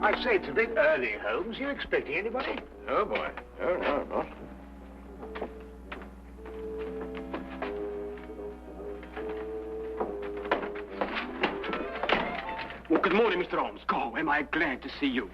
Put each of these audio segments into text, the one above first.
I say, it's a bit early, Holmes. You expecting anybody? No, boy. No, not. Well, good morning, Mr. Holmes. God, am I glad to see you.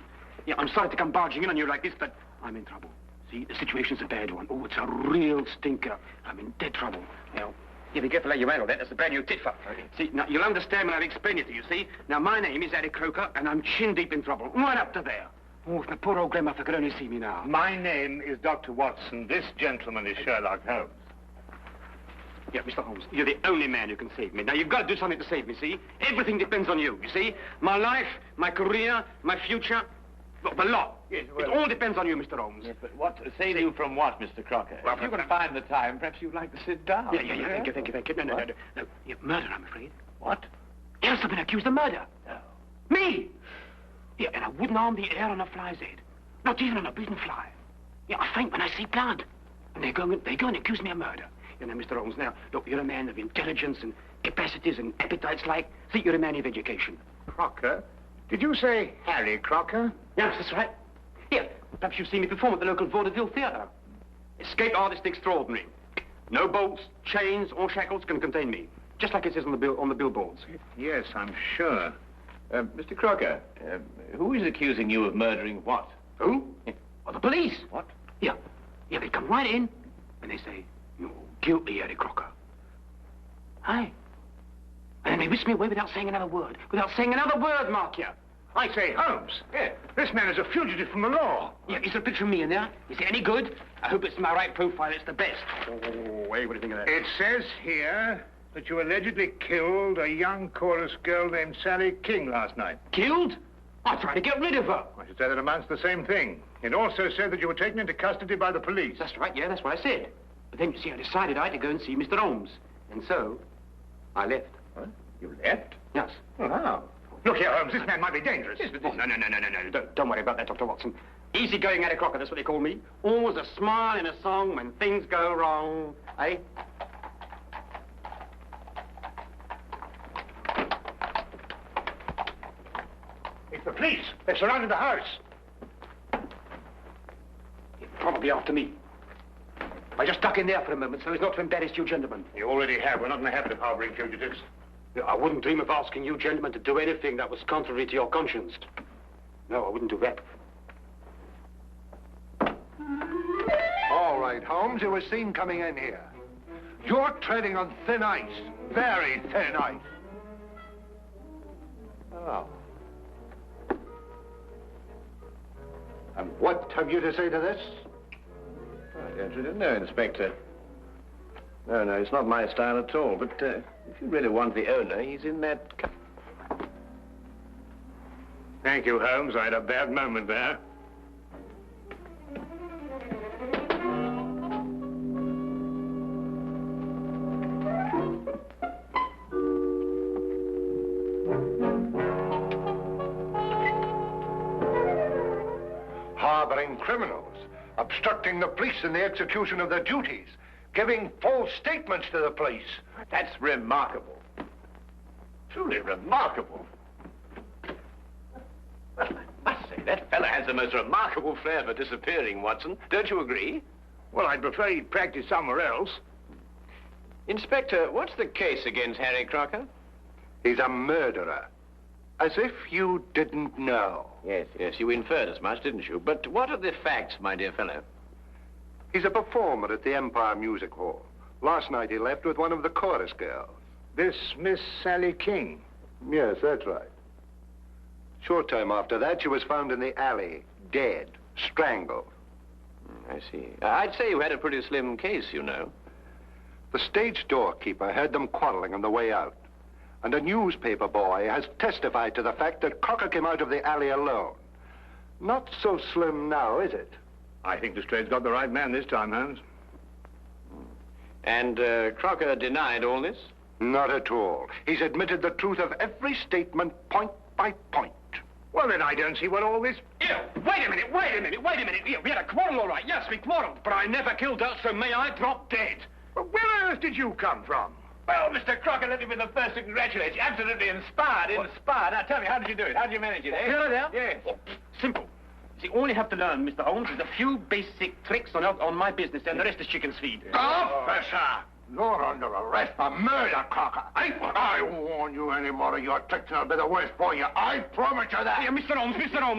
Yeah, I'm sorry to come barging in on you like this, but I'm in trouble. See, the situation's a bad one. Oh, it's a real stinker. I'm in dead trouble. Now, you be careful how you handle that. That's a brand new tit for. See, now, you'll understand when I explain it to you, see? Now, my name is Crocker, and I'm chin-deep in trouble. Right up to there. Oh, if my poor old grandmother could only see me now. My name is Dr. Watson. This gentleman is Sherlock Holmes. Yeah, Mr. Holmes, you're the only man who can save me. Now, you've got to do something to save me, see? Everything depends on you see? My life, my career, my future, the law. Yes, well, it all depends on you, Mr. Holmes. Yes, but what save you from what, Mr. Crocker? Well, if you can find the time, perhaps you'd like to sit down. Yeah. Thank you. No. Yeah, murder, I'm afraid. What? Yes, I've been accused of murder. No. Me! Yeah, and I wouldn't harm the air on a fly's head. Not even on a prison fly. Yeah, I faint when I see blood. And they go and accuse me of murder. You know, Mr. Holmes, now, look, you're a man of intelligence and capacities and appetites like... See, you're a man of education. Crocker? Did you say Harry Crocker? Yes, that's right. Here, perhaps you've seen me perform at the local vaudeville theatre. Escape artist extraordinary. No bolts, chains, or shackles can contain me. Just like it says on the billboards. Yes, I'm sure. Mr. Crocker, who is accusing you of murdering what? Who? Well, the police. What? Yeah, they come right in, and they say, you're guilty, Harry Crocker. Aye. And then they whisk me away without saying another word. Without saying another word, mark you. I say, Holmes. Yeah. This man is a fugitive from the law. Yeah, is there a picture of me in there? Is it any good? I hope it's my right profile. It's the best. Oh, hey, what do you think of that? It says here that you allegedly killed a young chorus girl named Sally King last night. Killed? I tried to get rid of her. I should say that amounts to the same thing. It also said that you were taken into custody by the police. That's right, yeah, that's what I said. But then, you see, I decided I had to go and see Mr. Holmes. And so, I left. What? You left? Yes. Well, how? Look here, Holmes, this man might be dangerous. Yes, but no. Don't worry about that, Dr. Watson. Easy-going Harry Crocker, that's what they call me. Always a smile in a song when things go wrong. Eh? It's the police. They've surrounded the house. You're probably after me. I just duck in there for a moment so as not to embarrass you gentlemen. You already have. We're not in the habit of harboring fugitives. I wouldn't dream of asking you gentlemen to do anything that was contrary to your conscience. No, I wouldn't do that. All right, Holmes, you were seen coming in here. You're treading on thin ice. Very thin ice. Oh. And what have you to say to this? I don't know, Inspector. No, it's not my style at all. But if you really want the owner, he's in that... Thank you, Holmes. I had a bad moment there. Harboring criminals, obstructing the police in the execution of their duties, giving false statements to the police. That's remarkable. Truly remarkable. Well, I must say, that fellow has the most remarkable flair for disappearing, Watson. Don't you agree? Well, I'd prefer he'd practice somewhere else. Inspector, what's the case against Harry Crocker? He's a murderer. As if you didn't know. Yes, you inferred as much, didn't you? But what are the facts, my dear fellow? He's a performer at the Empire Music Hall. Last night he left with one of the chorus girls. This Miss Sally King? Yes, that's right. Short time after that, she was found in the alley, dead, strangled. I see. I'd say you had a pretty slim case, you know. The stage doorkeeper heard them quarreling on the way out. And a newspaper boy has testified to the fact that Crocker came out of the alley alone. Not so slim now, is it? I think Lestrade's got the right man this time, Holmes. And Crocker denied all this? Not at all. He's admitted the truth of every statement, point by point. Well, then I don't see what all this... Here, wait a minute. Here, we had a quarrel, all right. Yes, we quarreled. But I never killed her, so may I drop dead. Well, where on earth did you come from? Well, Mr. Crocker, let me be the first to congratulate you. Absolutely inspired. Now, tell me, how did you do it? How did you manage it, eh? Yes. Oh, simple. See, all you have to learn, Mr. Holmes, is a few basic tricks on my business, and the rest is chicken's feed. Officer! You're under arrest for murder, Crocker. I warn you any more of your tricks and I'll be the worst for you. I promise you that. Yeah, Mr. Holmes,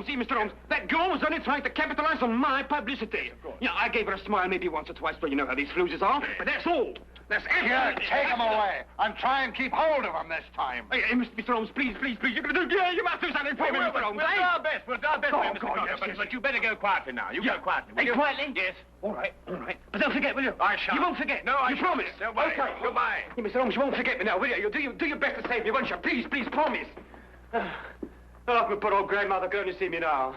see, Mr. Holmes, that girl was only trying to capitalize on my publicity. Of course. Yeah, I gave her a smile maybe once or twice, but you know how these floozes are. But that's all. That's absolutely... Here, take him away and try and keep hold of him this time. Hey, Mr. Holmes, please, you're going to do... Yeah, you must do something for me, Mr. Holmes. We'll do our best. We'll do our best, Oh, Mr. Crocker. yes. But you better go quietly now. You go quietly. Hey, quietly? Yes. All right. But don't forget, will you? I shan't. You won't forget. No, I You shan't. promise? Don't worry. Okay. Goodbye. Yeah, Mr. Holmes, you won't forget me now, will you? You'll do your best to save me, won't you? Please, promise. Oh, my poor old grandmother going to see me now.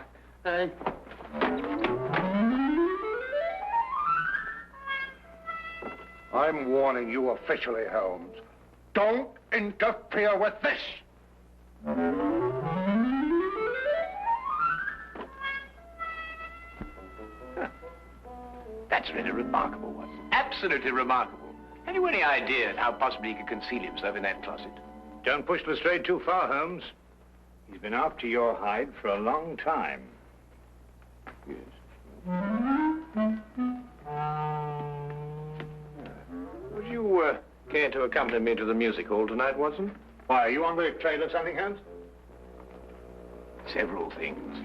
I'm warning you officially, Holmes. Don't interfere with this. That's really remarkable, Watson. Absolutely remarkable. Have you any idea how possibly he could conceal himself in that closet? Don't push Lestrade too far, Holmes. He's been after your hide for a long time. Yes. Would you care to accompany me to the music hall tonight, Watson? Why, are you on the trail of something, Holmes? Several things.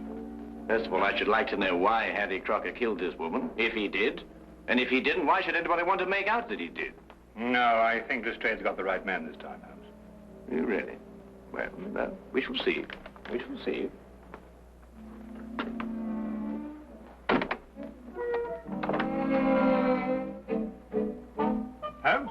First of all, I should like to know why Harry Crocker killed this woman, if he did. And if he didn't, why should anybody want to make out that he did? No, I think Lestrade's got the right man this time, Holmes. You really? Well, we shall see. We shall see. Holmes?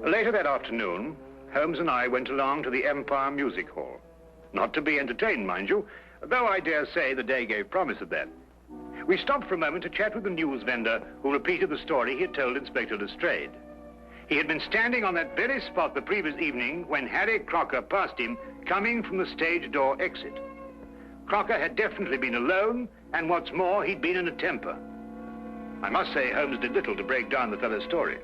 Later that afternoon, Holmes and I went along to the Empire Music Hall. Not to be entertained, mind you, though I dare say the day gave promise of that. We stopped for a moment to chat with the news vendor who repeated the story he had told Inspector Lestrade. He had been standing on that very spot the previous evening when Harry Crocker passed him coming from the stage door exit. Crocker had definitely been alone, and what's more, he'd been in a temper. I must say Holmes did little to break down the fellow's story.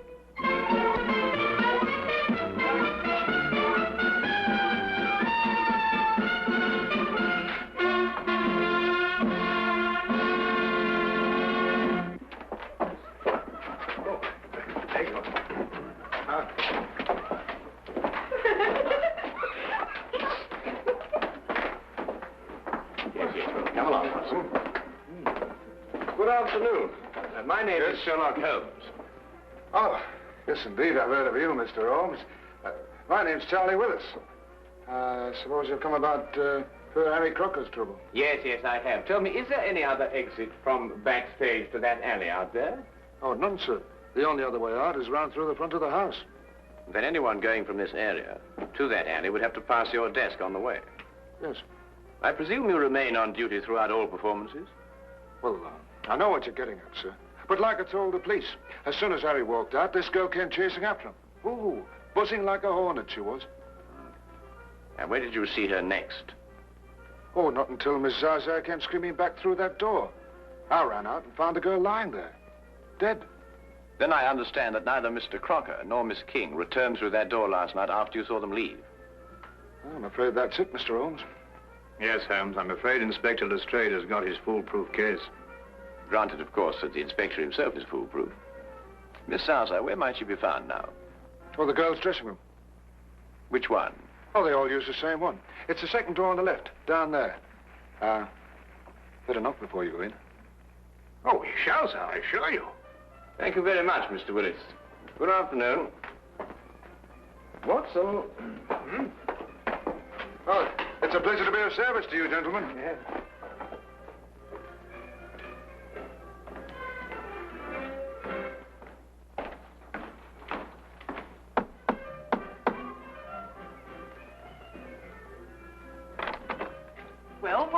Come along, Watson. Good afternoon. My name is Sherlock Holmes. Oh, yes, indeed. I've heard of you, Mr. Holmes. My name's Charlie Willis. I suppose you've come about poor Harry Crocker's trouble. Yes, I have. Tell me, is there any other exit from backstage to that alley out there? Oh, none, sir. The only other way out is round through the front of the house. Then anyone going from this area to that alley would have to pass your desk on the way. Yes. I presume you remain on duty throughout all performances? Well, I know what you're getting at, sir. But like I told the police, as soon as Harry walked out, this girl came chasing after him. Ooh, buzzing like a hornet she was. And where did you see her next? Oh, not until Miss Zaza came screaming back through that door. I ran out and found the girl lying there, dead. Then I understand that neither Mr. Crocker nor Miss King returned through that door last night after you saw them leave. I'm afraid that's it, Mr. Holmes. Yes, Holmes, I'm afraid Inspector Lestrade has got his foolproof case. Granted, of course, that the inspector himself is foolproof. Miss Zaza, where might she be found now? Oh, the girl's dressing room. Which one? Oh, they all use the same one. It's the second door on the left, down there. Better knock before you go in. Oh, we shall, sir, I assure you. Thank you very much, Mr. Willis. Good afternoon. Watson. Oh, it's a pleasure to be of service to you, gentlemen. Yes.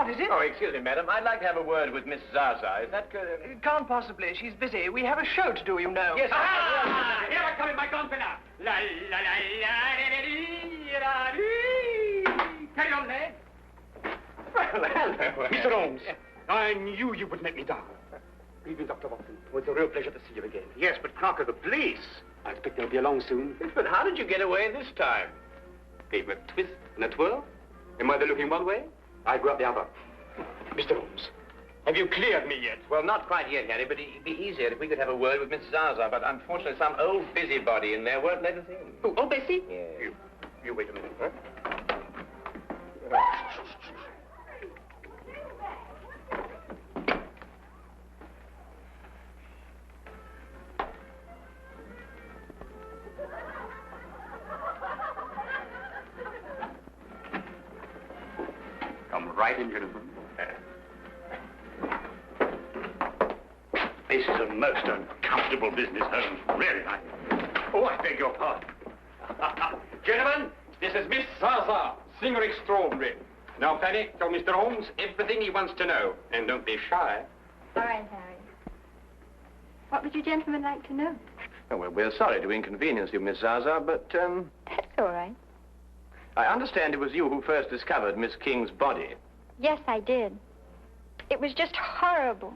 What is it? Oh, excuse me, madam. I'd like to have a word with Miss Zaza. Is that good? It can't possibly. She's busy. We have a show to do, you know. Yes, Ah! Here I come in my gonfalon. La la la la la la. Carry on, lad. Well, hello. Mr. Holmes, I knew you would let me down. Even Dr. Watson, it was a real pleasure to see you again. Yes, but Crocker, the police. I expect they'll be along soon. But how did you get away this time? Gave a twist and a twirl. Am I the looking one way? I go up the other. Mr. Holmes, have you cleared me yet? Well, not quite yet, Harry, but it'd be easier if we could have a word with Miss Zaza. But unfortunately, some old busybody in there won't let us in. Oh, Bessie? Yes. You wait a minute, huh? Come right in, gentlemen. This is a most uncomfortable business, Holmes. Really, Oh, I beg your pardon. Gentlemen, this is Miss Zaza, singer extraordinary. Now, Fanny, tell Mr. Holmes everything he wants to know. And don't be shy. All right, Harry. What would you gentlemen like to know? Oh, well, we're sorry to inconvenience you, Miss Zaza, but, That's all right. I understand it was you who first discovered Miss King's body. Yes, I did. It was just horrible.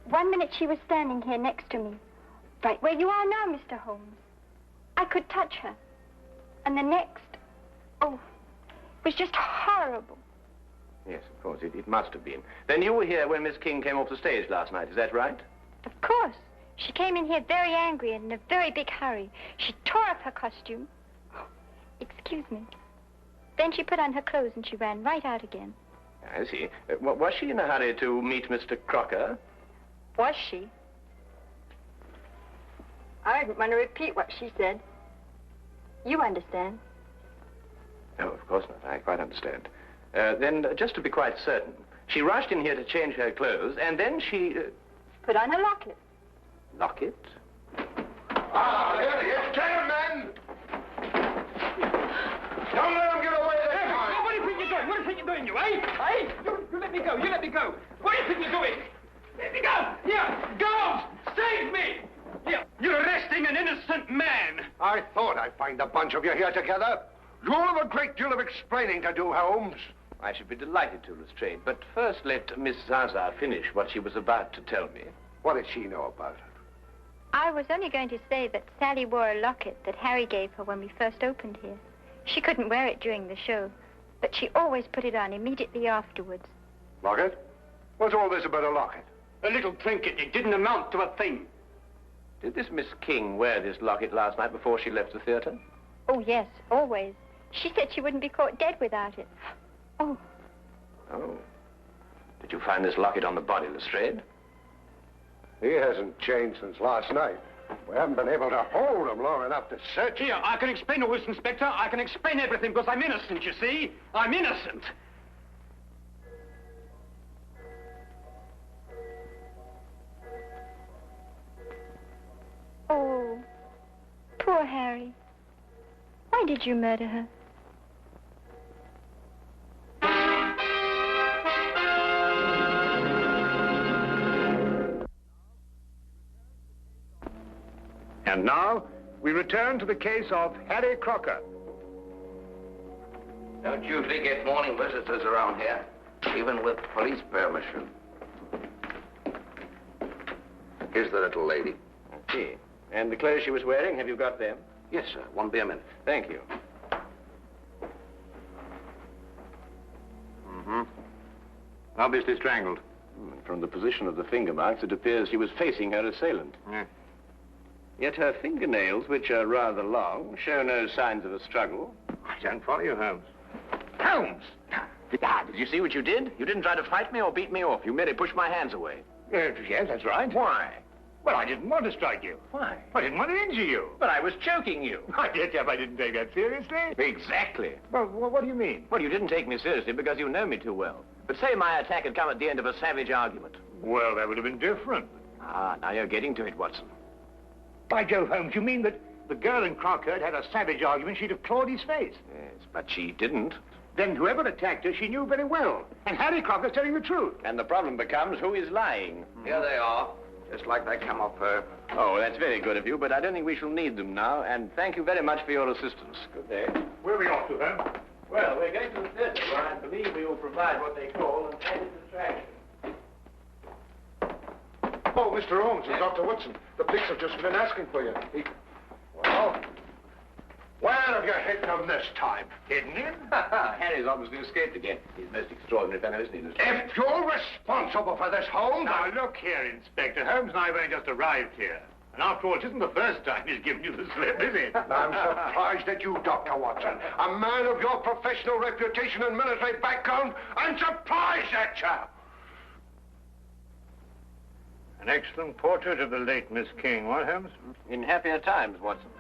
One minute she was standing here next to me, right where you are now, Mr. Holmes. I could touch her. And the next, oh, it was just horrible. Yes, of course, it must have been. Then you were here when Miss King came off the stage last night, is that right? Of course. She came in here very angry and in a very big hurry. She tore up her costume. Excuse me. Then she put on her clothes and she ran right out again. I see. Was she in a hurry to meet Mr. Crocker? Was she? I didn't want to repeat what she said. You understand. No, of course not. I quite understand. Then, just to be quite certain, she rushed in here to change her clothes, and then she... Put on a locket. Locket? Ah, there he is. Gentlemen! Don't let him get away this time. What do you think you're doing? What do you think you're doing, you, eh? You let me go. You let me go. What do you think you're doing? Let me go! Here! Go! Save me! Here! You're arresting an innocent man! I thought I'd find a bunch of you here together. You'll have a great deal of explaining to do, Holmes. I should be delighted to, Lestrade, but first let Miss Zaza finish what she was about to tell me. What does she know about it? I was only going to say that Sally wore a locket that Harry gave her when we first opened here. She couldn't wear it during the show, but she always put it on immediately afterwards. Locket? What's all this about a locket? A little trinket. It didn't amount to a thing. Did this Miss King wear this locket last night before she left the theater? Oh, yes, always. She said she wouldn't be caught dead without it. Oh. Oh. Did you find this locket on the body, Lestrade? He hasn't changed since last night. We haven't been able to hold him long enough to search him. Here, I can explain all this, Inspector. I can explain everything because I'm innocent, you see. I'm innocent. Oh, poor Harry. Why did you murder her? And now, we return to the case of Harry Crocker. Don't usually get morning visitors around here, even with police permission. Here's the little lady. I see. And the clothes she was wearing, have you got them? Yes, sir. Won't be a minute. Thank you. Mm-hmm. Obviously strangled. From the position of the finger marks, it appears she was facing her assailant. Yeah. Yet her fingernails, which are rather long, show no signs of a struggle. I don't follow you, Holmes. Holmes! Did you see what you did? You didn't try to fight me or beat me off. You merely pushed my hands away. Yes, that's right. Why? Well, I didn't want to strike you. Why? I didn't want to injure you. But I was choking you. I did, Jeff. I didn't take that seriously. Exactly. Well, what do you mean? Well, you didn't take me seriously because you know me too well. But say my attack had come at the end of a savage argument. Well, that would have been different. Ah, now you're getting to it, Watson. By Jove, Holmes, you mean that the girl in Crocker had had a savage argument, she'd have clawed his face? Yes, but she didn't. Then whoever attacked her, she knew very well. And Harry Crocker's telling the truth. And the problem becomes who is lying. Here they are, just like they come off her. Oh, that's very good of you, but I don't think we shall need them now. And thank you very much for your assistance. Good day. Where are we off to, Holmes? Well, we're going to the theatre, where I believe we will provide what they call an added attraction. Oh, Mr. Holmes and Dr. Woodson. The police have just been asking for you. Well, where have you hidden this time? Hidden him? Harry's obviously escaped again. He's a most extraordinary fellow, isn't he, Mr. If you're responsible for this, Holmes... Now, look here, Inspector. Holmes and I have only just arrived here. And after all, it isn't the first time he's given you the slip, is it? I'm surprised at you, Dr. Watson. A man of your professional reputation and military background, I'm surprised at you. An excellent portrait of the late Miss King, what, Holmes? In happier times, Watson.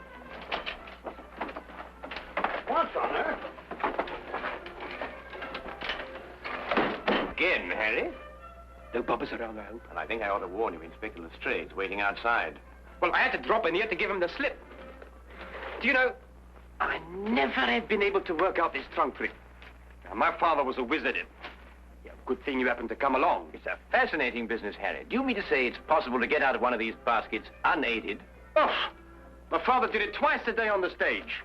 What's on her? Again, Harry? No bobbers around, I hope. Well, I think I ought to warn you, Inspector Lestrade's waiting outside. Well, I had to drop in here to give him the slip. Do you know, I never have been able to work out this trunk trick. Now, my father was a wizard. Yeah, good thing you happened to come along. It's a fascinating business, Harry. Do you mean to say it's possible to get out of one of these baskets unaided? Oh, my father did it twice a day on the stage.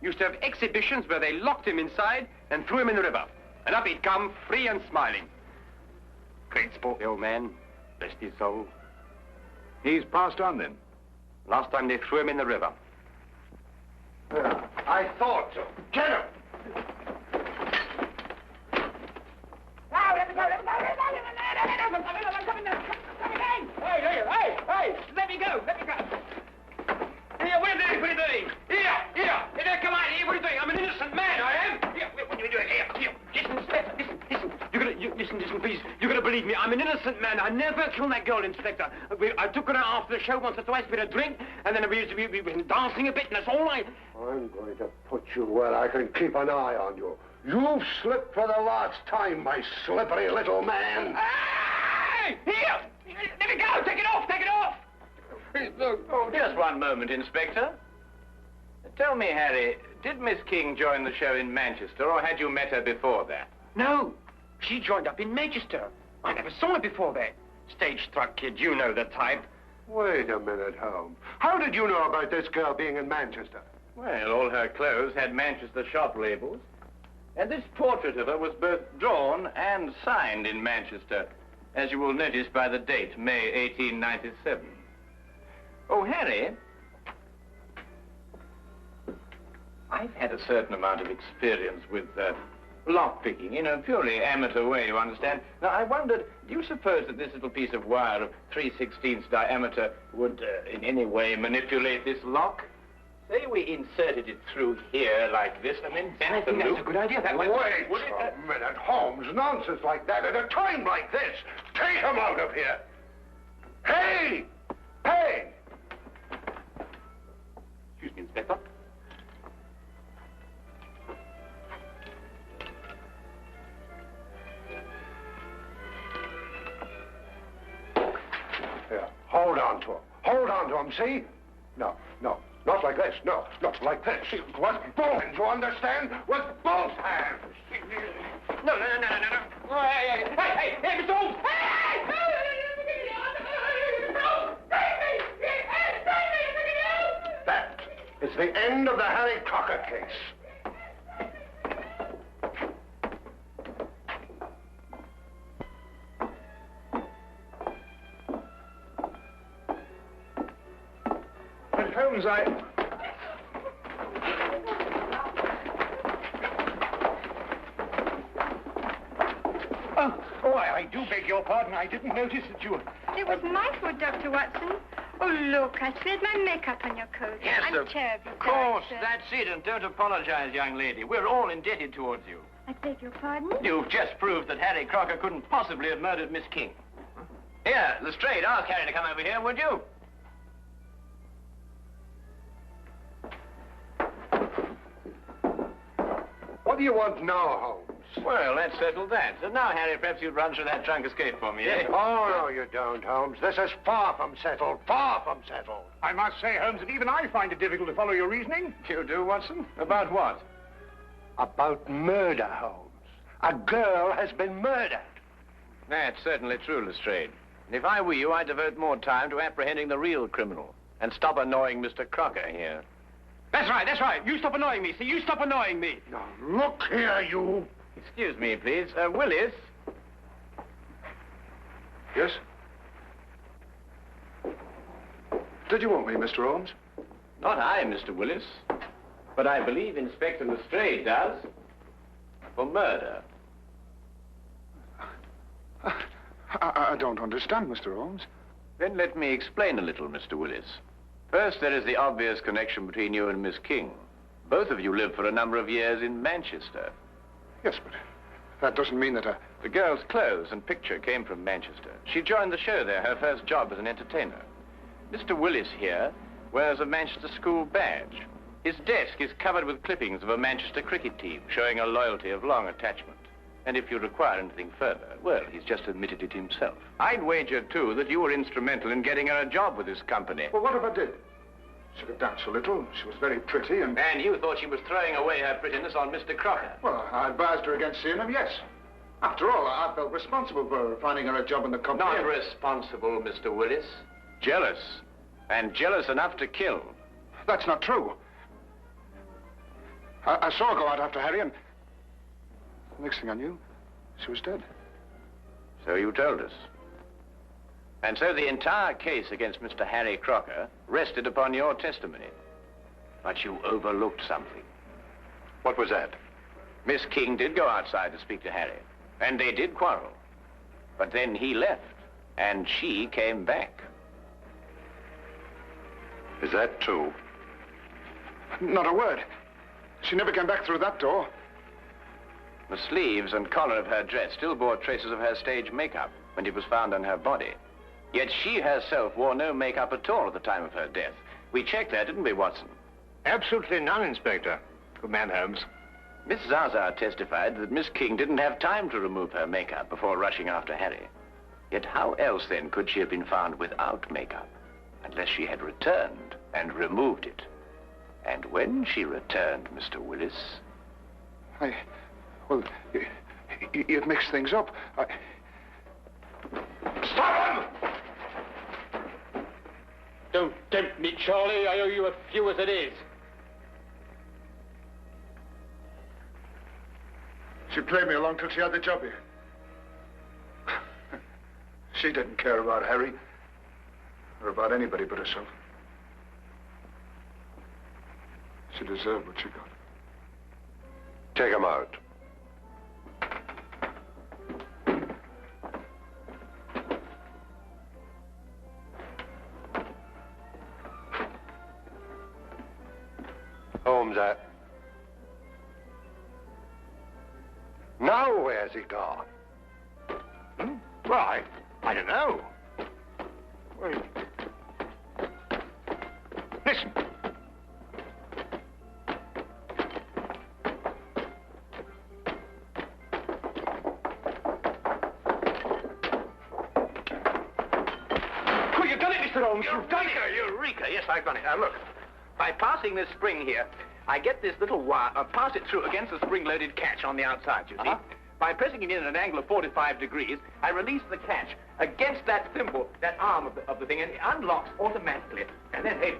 Used to have exhibitions where they locked him inside and threw him in the river. And up he'd come, free and smiling. Great sport, the old man. Bless his soul. He's passed on, then. Last time they threw him in the river. Yeah, I thought so. Get him! Now, let me go, let me go, let me go, I'm coming down. Hey, let me go. Here, what are you doing? Here, come on, here, what are you doing? I'm an innocent man, I am. Here, what are you doing? Here, listen, Inspector, listen, please. You're gonna believe me. I'm an innocent man. I never killed that girl, Inspector. I took her out after the show once or twice for a drink, and then we've been dancing a bit, and that's all I... I'm going to put you where I can keep an eye on you. You've slipped for the last time, my slippery little man. Hey! Here! Let me go! Take it off! Oh, just one moment, Inspector. Tell me, Harry, did Miss King join the show in Manchester, or had you met her before that? No, she joined up in Manchester. I never saw her before that. Stage-struck kid, you know the type. Wait a minute, Holmes. How did you know about this girl being in Manchester? Well, all her clothes had Manchester shop labels. And this portrait of her was both drawn and signed in Manchester, as you will notice by the date, May 1897. Oh, Harry, I've had a certain amount of experience with lockpicking in a purely amateur way, you understand. Now, I wondered, do you suppose that this little piece of wire of 3/16 diameter would in any way manipulate this lock? Say we inserted it through here like this and then bent the loop. That's a good idea. That Wait a minute, Holmes. Nonsense like that at a time like this. Take him out of here. Hey! Hey! Excuse me, Inspector. Here, hold on to him. Hold on to him, see? No. Not like this. No, not like this. With both hands, you understand? With both hands. No. Hey, Mr. Holmes! That is the end of the Harry Crocker case. But Holmes, I do beg your pardon. I didn't notice that you... It was my fault, Dr. Watson. Oh, look, I spilled my makeup on your coat. Yes, I'm terribly of course, sorry, sir. that's it, and don't apologize, young lady. We're all indebted towards you. I beg your pardon? You've just proved that Harry Crocker couldn't possibly have murdered Miss King. Here, Lestrade, ask Harry to come over here, would you? What do you want now, Holmes? Well, let's settle that. So now, Harry, perhaps you'd run through that trunk escape for me, eh? Oh, no, you don't, Holmes. This is far from settled. Far from settled. I must say, Holmes, that even I find it difficult to follow your reasoning. You do, Watson? About what? About murder, Holmes. A girl has been murdered. That's certainly true, Lestrade. And if I were you, I'd devote more time to apprehending the real criminal and stop annoying Mr. Crocker here. That's right, that's right. You stop annoying me. See, you stop annoying me. Now, look here, you... Excuse me, please. Willis? Yes? Did you want me, Mr. Holmes? Not I, Mr. Willis. But I believe Inspector Lestrade does. For murder. I don't understand, Mr. Holmes. Then let me explain a little, Mr. Willis. First, there is the obvious connection between you and Miss King. Both of you lived for a number of years in Manchester. Yes, but that doesn't mean that The girl's clothes and picture came from Manchester. She joined the show there, her first job as an entertainer. Mr. Willis here wears a Manchester school badge. His desk is covered with clippings of a Manchester cricket team, showing a loyalty of long attachment. And if you require anything further, well, he's just admitted it himself. I'd wager, too, that you were instrumental in getting her a job with this company. Well, what if I did? She could dance a little. She was very pretty and... And you thought she was throwing away her prettiness on Mr. Crocker. Well, I advised her against seeing him, yes. After all, I felt responsible for finding her a job in the company. Not responsible, Mr. Willis. Jealous. And jealous enough to kill. That's not true. I saw her go out after Harry, and the next thing I knew, she was dead. So you told us. And so the entire case against Mr. Harry Crocker rested upon your testimony. But you overlooked something. What was that? Miss King did go outside to speak to Harry, and they did quarrel. But then he left, and she came back. Is that true? Not a word. She never came back through that door. The sleeves and collar of her dress still bore traces of her stage makeup when it was found on her body. Yet she herself wore no makeup at all at the time of her death. We checked that, didn't we, Watson? Absolutely none, Inspector. Good man, Holmes. Miss Zaza testified that Miss King didn't have time to remove her makeup before rushing after Harry. Yet how else, then, could she have been found without makeup? Unless she had returned and removed it. And when she returned, Mr. Willis... Well, you've mixed things up. Stop him! Don't tempt me, Charlie. I owe you a few as it is. She played me along till she had the job here. She didn't care about Harry, or about anybody but herself. She deserved what she got. Take him out. Holmes, now where's he gone? Well, I don't know. Well, listen. Oh, you've done it, Mr. Holmes. You've done it. Eureka! Yes, I've done it. Now, look. By passing this spring here, I get this little wire, pass it through against the spring-loaded catch on the outside, you see? By pressing it in at an angle of 45 degrees, I release the catch against that thimble, that arm of the thing, and it unlocks automatically. And then, hey...